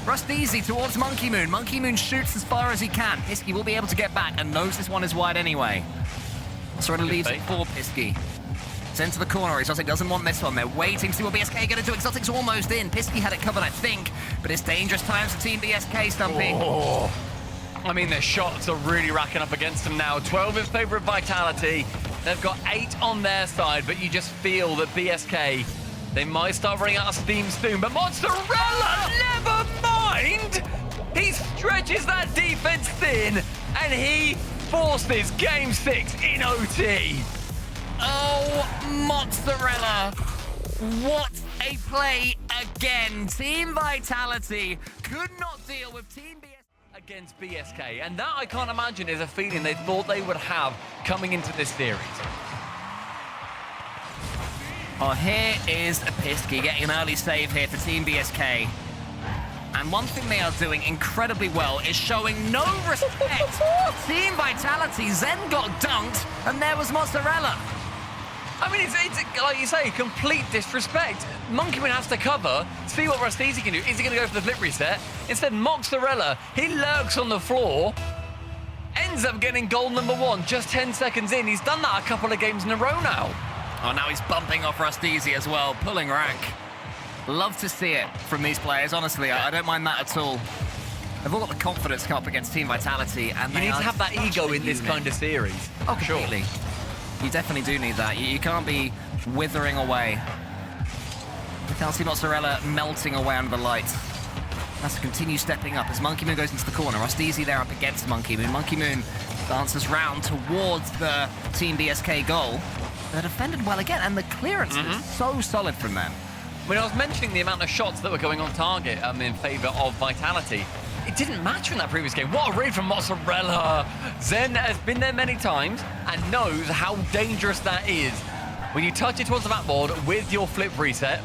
Rust Easy towards Monkey Moon. Monkey Moon shoots as far as he can. Pisky will be able to get back and knows this one is wide anyway. Sort of leaves it for Pisky. Zen to the corner. Exotic doesn't want this one. They're waiting to see what BSK are going to do. Exotic's almost in. Pisky had it covered, I think. But it's dangerous times for Team BSK, Stumpy. Oh. I mean, their shots are really racking up against them now. 12 in favor of Vitality. They've got 8 on their side, but you just feel that BSK, they might start running out of steam soon. But Mozzarella, never mind! He stretches that defense thin, and he forces Game 6 in OT. Oh, Mozzarella. What a play again. Team Vitality could not deal with Team BSK against BSK, and that I can't imagine is a feeling they thought they would have coming into this series. Oh, here is Pisky getting an early save here for Team BSK. And one thing they are doing incredibly well is showing no respect. Team Vitality, Zen got dunked, and there was Mozzarella. I mean, it's like you say, complete disrespect. Monkey Moon has to cover, see what Rust Easy can do. Is he going to go for the flip reset? Instead, Mozzarella, he lurks on the floor, ends up getting goal number 1 just 10 seconds in. He's done that a couple of games in a row now. Oh, now he's bumping off Rust Easy as well, pulling rank. Love to see it from these players, honestly. I don't mind that at all. They've all got the confidence to come up against Team Vitality, and you need to have that ego in this kind of series. Oh, completely. Sure. You definitely do need that. You can't be withering away. You can't see Mozzarella melting away under the lights. Has to continue stepping up as Monkey Moon goes into the corner. Rust Easy there up against Monkey Moon. Monkey Moon dances round towards the Team BSK goal. They're defended well again, and the clearance is so solid from them. When I was mentioning the amount of shots that were going on target in favour of Vitality, it didn't matter in that previous game. What a read from Mozzarella. Zen has been there many times and knows how dangerous that is. When you touch it towards the backboard with your flip reset,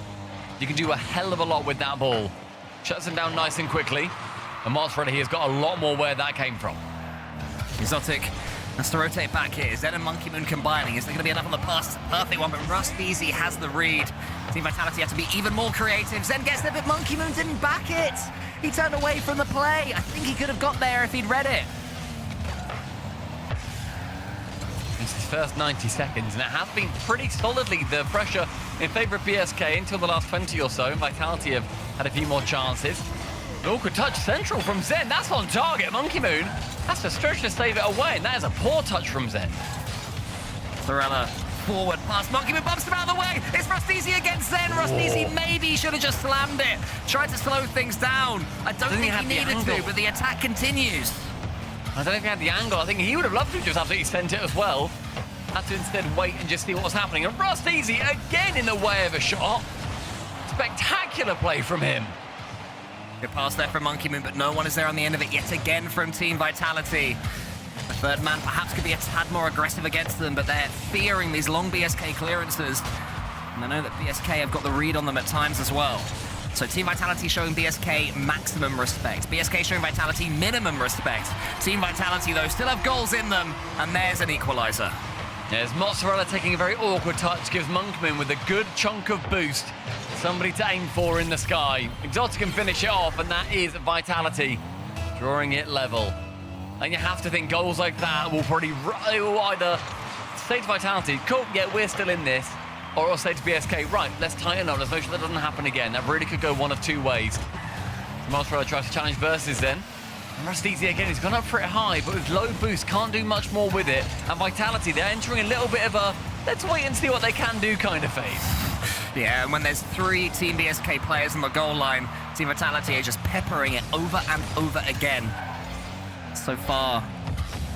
you can do a hell of a lot with that ball. Shuts them down nice and quickly. And Mozzarella here has got a lot more where that came from. Exotic has to rotate back here. Zen and Monkey Moon combining. Is there going to be enough on the pass? Perfect one, but Rust Easy has the read. Team Vitality have to be even more creative. Zen gets there, but Monkey Moon didn't back it. He turned away from the play. I think he could have got there if he'd read it. It's his first 90 seconds, and it has been pretty solidly the pressure in favour of BSK until the last 20 or so. Vitality have had a few more chances. An awkward touch central from Zen. That's on target. Monkey Moon has to stretch to save it away, and that is a poor touch from Zen. Sorella forward pass. Monkey Moon bumps him out of the way. It's Rust Easy against Zen. Rust Easy maybe should have just slammed it. Tried to slow things down. I don't think he needed to, but the attack continues. I don't know if he had the angle. I think he would have loved to have just absolutely sent it as well. Had to instead wait and just see what was happening. And Rust Easy again in the way of a shot. Spectacular play from him. Good pass there from Monkey Moon, but no one is there on the end of it yet again from Team Vitality. The third man perhaps could be a tad more aggressive against them, but they're fearing these long BSK clearances. And I know that BSK have got the read on them at times as well. So Team Vitality showing BSK maximum respect. BSK showing Vitality minimum respect. Team Vitality, though, still have goals in them, and there's an equalizer. There's Mozzarella taking a very awkward touch, gives Monkman with a good chunk of boost. Somebody to aim for in the sky. Exotic can finish it off, and that is Vitality drawing it level. And you have to think goals like that will probably will either say to Vitality, cool, yeah, we're still in this, or it'll say to BSK, right, let's tighten up, let's make sure that doesn't happen again. That really could go one of two ways. Mozzarella tries to challenge versus then. And Rust Easy again, he's gone up for it high, but with low boost, can't do much more with it. And Vitality, they're entering a little bit of a let's wait and see what they can do kind of phase. Yeah, and when there's 3 Team BSK players on the goal line, Team Vitality are just peppering it over and over again. So far,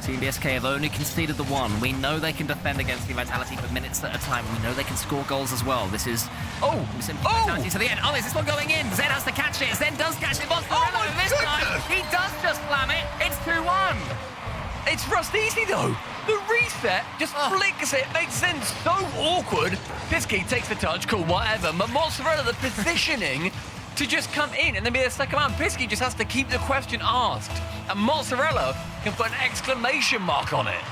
Team BSK have only conceded the 1. We know they can defend against Team Vitality for minutes at a time. We know they can score goals as well. This is... Vitality to the end. Oh, is this one going in? Zen has to catch it. Zen does catch it. This time, he does just slam it. It's 2-1. It's Rust Easy, though. The reset just flicks it, makes Zen so awkward. Pisky takes the touch, cool, whatever. But Mozzarella, the positioning to just come in and then be the second man. Pisky just has to keep the question asked. And Mozzarella can put an exclamation mark on it.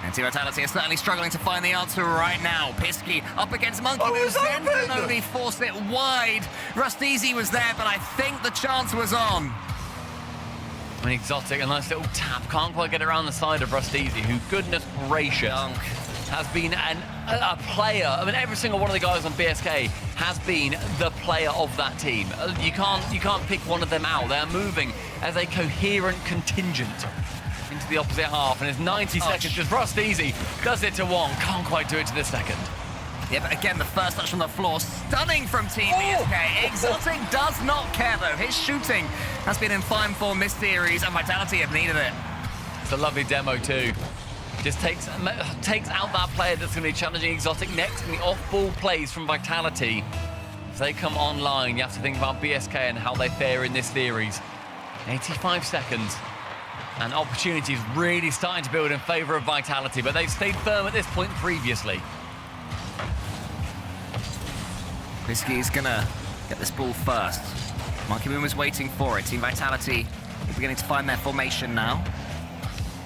And Team Vitality are certainly struggling to find the answer right now. Pisky up against Monkey Moon. Zen can only force it wide. Rust Easy was there, but I think the chance was on. An Exotic, a nice little tap. Can't quite get around the side of Rust Easy, who, goodness gracious, has been a player. I mean, every single one of the guys on BSK has been the player of that team. You can't pick one of them out. They're moving as a coherent contingent into the opposite half. And it's 90 seconds. Just Rust Easy does it to 1. Can't quite do it to the second. Yeah, but again, the first touch from the floor, stunning from Team BSK. Exotic does not care, though. His shooting has been in fine form this series, and Vitality have needed it. It's a lovely demo, too. Just takes out that player that's going to be challenging Exotic next in the off-ball plays from Vitality. If they come online, you have to think about BSK and how they fare in this series. 85 seconds. And opportunities really starting to build in favour of Vitality, but they've stayed firm at this point previously. Pisky is gonna get this ball first. Monkey Moon was waiting for it. Team Vitality are beginning to find their formation now.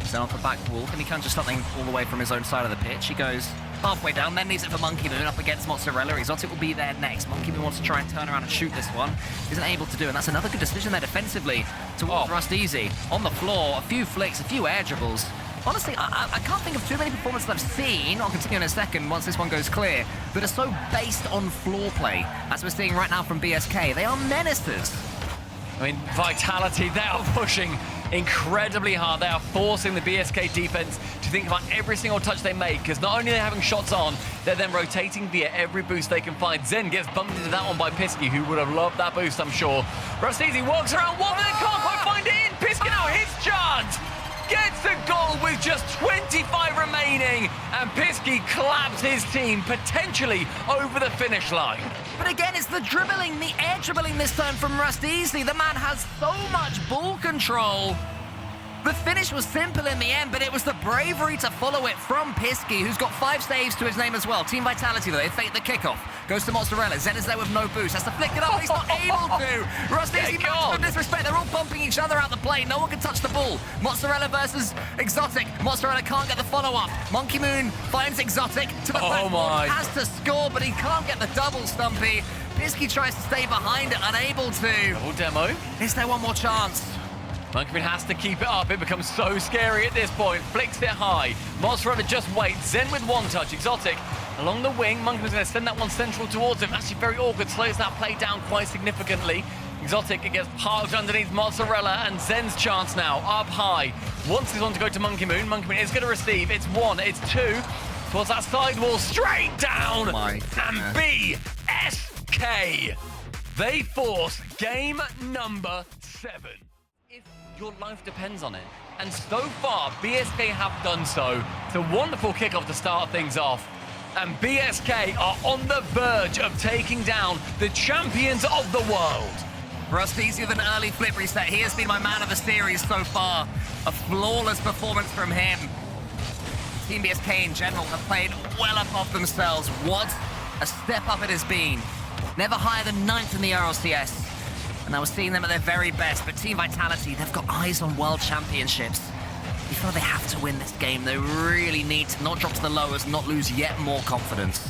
Zen off the back wall. Can he conjure something all the way from his own side of the pitch? He goes halfway down, then leaves it for Monkey Moon up against Mozzarella. Exotic will be there next. Monkey Moon wants to try and turn around and shoot this one. Isn't able to do, and that's another good decision there defensively towards Rust Easy. On the floor, a few flicks, a few air dribbles. Honestly, I can't think of too many performances I've seen, I'll continue in a second once this one goes clear, that are so based on floor play, as we're seeing right now from BSK. They are menacers. I mean, Vitality, they are pushing incredibly hard. They are forcing the BSK defense to think about every single touch they make, because not only are they having shots on, they're then rotating via every boost they can find. Zen gets bumped into that one by Pisky, who would have loved that boost, I'm sure. Rust Easy walks around one, but they can't quite find it in. Pisky now his chance. Gets the goal with just 25 remaining, and Pisky claps his team potentially over the finish line. But again, it's the dribbling, the air dribbling this time from Rust Easy. The man has so much ball control. The finish was simple in the end, but it was the bravery to follow it from Pisky, who's got 5 saves to his name as well. Team Vitality, though, they fake the kickoff. Goes to Mozzarella. Zen is there with no boost. Has to flick it up, but he's not able to. Rust Easy, no disrespect. They're all bumping each other out the play. No one can touch the ball. Mozzarella versus Exotic. Mozzarella can't get the follow-up. Monkey Moon finds Exotic to the platform. Has to score, but he can't get the double, Stumpy. Pisky tries to stay behind it, unable to. Double demo. Is there one more chance? Monkey Moon has to keep it up. It becomes so scary at this point. Flicks it high. Mozzarella just waits. Zen with one touch. Exotic along the wing. Monkey Moon's going to send that one central towards him. Actually very awkward. Slows that play down quite significantly. Exotic gets parked underneath Mozzarella, and Zen's chance now up high. Wants this one to go to Monkey Moon. Monkey Moon is going to receive. It's 1, it's 2. Towards that side wall. Straight down. And BSK. They force game number 7. if your life depends on it. And so far, BSK have done so. It's a wonderful kickoff to start things off. And BSK are on the verge of taking down the champions of the world. Rusty's with an early flip reset. He has been my man of the series so far. A flawless performance from him. Team BSK in general have played well above themselves. What a step up it has been. Never higher than 9th in the RLCS. And I was seeing them at their very best, but Team Vitality, they've got eyes on world championships. They feel they have to win this game. They really need to not drop to the lowers, not lose yet more confidence.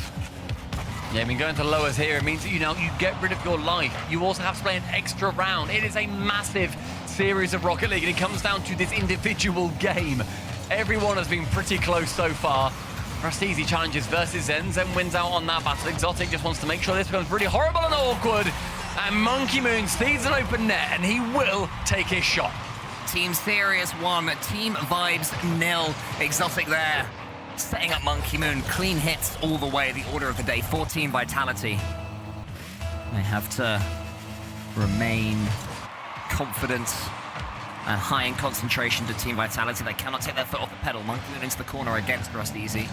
Yeah, I mean, going to the lowers here, it means that, you get rid of your life. You also have to play an extra round. It is a massive series of Rocket League, and it comes down to this individual game. Everyone has been pretty close so far. Easy challenges versus Zen. Zen wins out on that battle. Exotic just wants to make sure this becomes really horrible and awkward. And Monkey Moon sees an open net, and he will take his shot. Team Serious 1, Team Vibes 0. Exotic there, setting up Monkey Moon. Clean hits all the way, the order of the day for Team Vitality. They have to remain confident and high in concentration to Team Vitality. They cannot take their foot off the pedal. Monkey Moon into the corner against Rust Easy.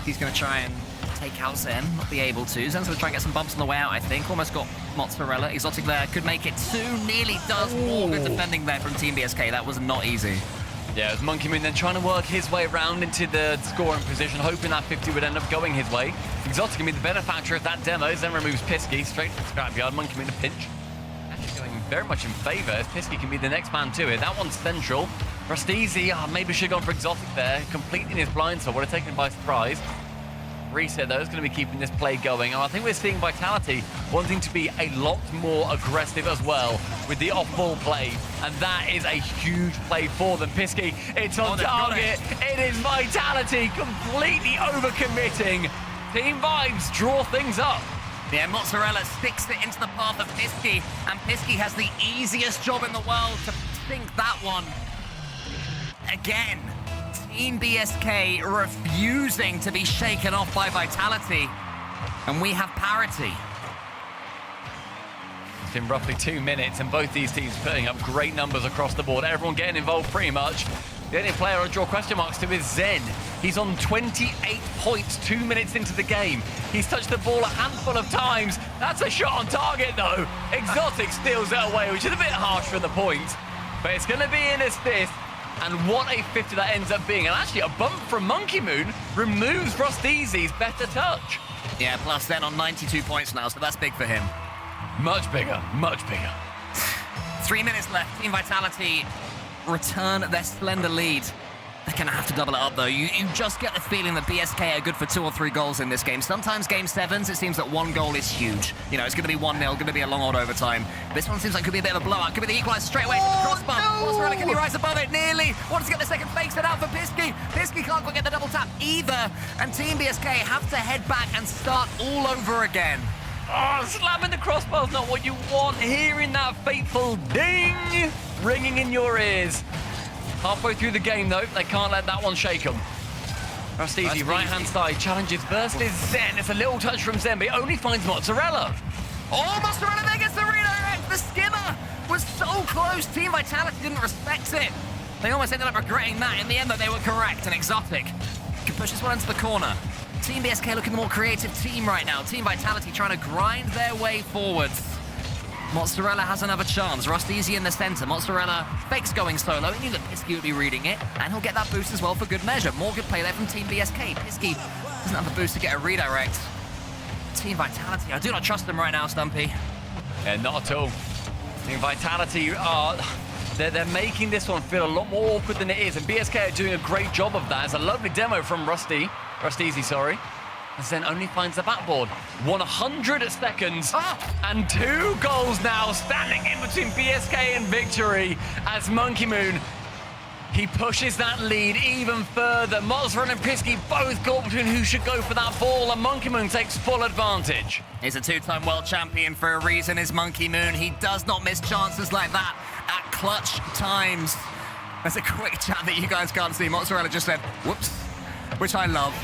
He's going to try and take out Zen, not be able to. Zen's going to try and get some bumps on the way out, I think. Almost got Mozzarella. Exotic there, could make it 2, nearly does. More good defending there from Team BSK. That was not easy. Yeah, it was Monkey Moon then trying to work his way around into the scoring position, hoping that 50 would end up going his way. Exotic can be the benefactor of that demo. Zen removes Pisky straight to the scrapyard. Monkey Moon a pinch. Actually going very much in favour as Pisky can be the next man to it. That one's central. Rust Easy, maybe should have gone for Exotic there, completing his blindside. Would have taken him by surprise. Reset though is going to be keeping this play going. And I think we're seeing Vitality wanting to be a lot more aggressive as well with the off-ball play. And that is a huge play for them. Pisky, it's on target. It is Vitality completely overcommitting. Team Vibes draw things up. Yeah, Mozzarella sticks it into the path of Pisky, and Pisky has the easiest job in the world to sink that one. Again, Team BSK refusing to be shaken off by Vitality, and we have parity. It's been roughly 2 minutes, and both these teams putting up great numbers across the board. Everyone getting involved pretty much. The only player I draw question marks to is Zen. He's on 28 points 2 minutes into the game. He's touched the ball a handful of times. That's a shot on target though. Exotic steals it away, which is a bit harsh for the point, but it's going to be an assist. And what a 50 that ends up being. And actually a bump from Monkey Moon removes Rust Easy's better touch. Yeah, plus Zen on 92 points now, so that's big for him. Much bigger, much bigger. 3 minutes left. Team Vitality return their slender lead. They're going to have to double it up, though. You just get the feeling that BSK are good for 2 or 3 goals in this game. Sometimes game 7s, it seems that 1 goal is huge. You know, it's going to be 1-0, going to be a long odd overtime. This one seems like it could be a bit of a blowout. Could be the equaliser straight away to the crossbar. Mozzarella, can he rise above it? Nearly. Wants to get the second fake set out for Pisky. Pisky can't quite get the double tap either. And Team BSK have to head back and start all over again. Oh, slamming the crossbar's not what you want. Hearing that fateful ding ringing in your ears. Halfway through the game, though, they can't let that one shake them. Rust Easy, right-hand side, challenges versus Zen. It's a little touch from Zen, but he only finds Mozzarella. Oh, Mozzarella there gets the redirect. The skimmer was so close. Team Vitality didn't respect it. They almost ended up regretting that. In the end, though, they were correct. And Exotic can push this one into the corner. Team BSK looking the more creative team right now. Team Vitality trying to grind their way forwards. Mozzarella has another chance. Rust Easy in the center. Mozzarella fakes going solo. He knew that Pisky would be reading it, and he'll get that boost as well for good measure. More good play there from Team BSK. Pisky doesn't have the boost to get a redirect. Team Vitality, I do not trust them right now, Stumpy. Yeah, not at all. Team Vitality are... They're making this one feel a lot more awkward than it is, and BSK are doing a great job of that. It's a lovely demo from Rust Easy, sorry. And Zen only finds the backboard. 100 seconds and 2 goals now standing in between BSK and victory as Monkey Moon, he pushes that lead even further. Mozzarella and Pisky both caught between who should go for that ball, and Monkey Moon takes full advantage. He's a 2-time world champion for a reason, is Monkey Moon. He does not miss chances like that at clutch times. There's a quick chat that you guys can't see. Mozzarella just said, whoops. which I love.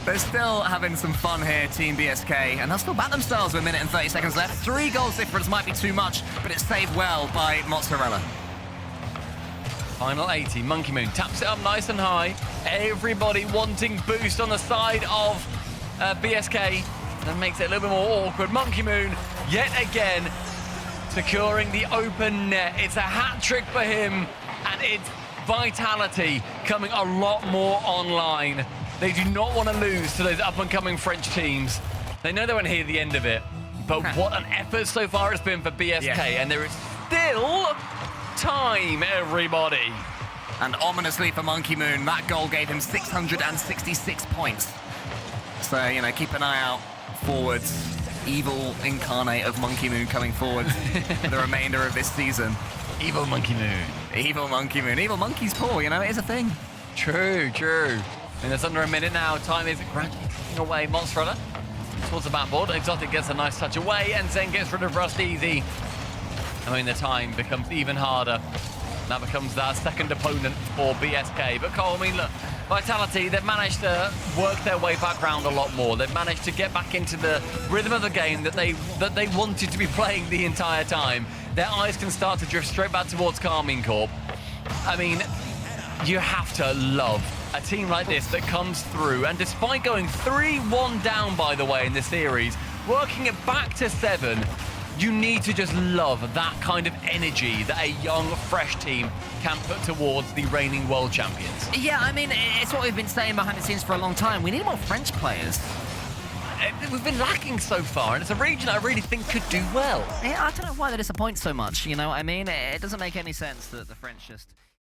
They're still having some fun here, Team BSK, and they'll still bat themselves with a minute and 30 seconds left. 3 goals difference might be too much, but it's saved well by Mozzarella. Final 80, Monkey Moon taps it up nice and high. Everybody wanting boost on the side of BSK. That makes it a little bit more awkward. Monkey Moon, yet again, securing the open net. It's a hat trick for him, and it's Vitality coming a lot more online. They do not want to lose to those up-and-coming French teams. They know they won't hear the end of it, but what an effort so far it's been for BSK, and there is still time, everybody. And ominously for Monkey Moon, that goal gave him 666 points. So, you know, keep an eye out forwards. Evil incarnate of Monkey Moon coming forward for the remainder of this season. Evil Monkey Moon. Evil Monkey Moon. Evil Monkey's paw, you know, it is a thing. True. And there's under a minute now. Time is gradually ticking away. Mozzarella towards the backboard. Exotic gets a nice touch away, and Zen gets rid of Rust easy. I mean, the time becomes even harder. That becomes that second opponent for BSK. But Cole, I mean, look, Vitality, they've managed to work their way back round a lot more. They've managed to get back into the rhythm of the game that they wanted to be playing the entire time. Their eyes can start to drift straight back towards Carmine Corp. I mean, you have to love a team like this that comes through, and despite going 3-1 down, by the way, in the series, working it back to 7, you need to just love that kind of energy that a young, fresh team can put towards the reigning world champions. Yeah, I mean, it's what we've been saying behind the scenes for a long time. We need more French players. We've been lacking so far, and it's a region I really think could do well. Yeah, I don't know why they disappoint so much, you know what I mean? It doesn't make any sense that the French just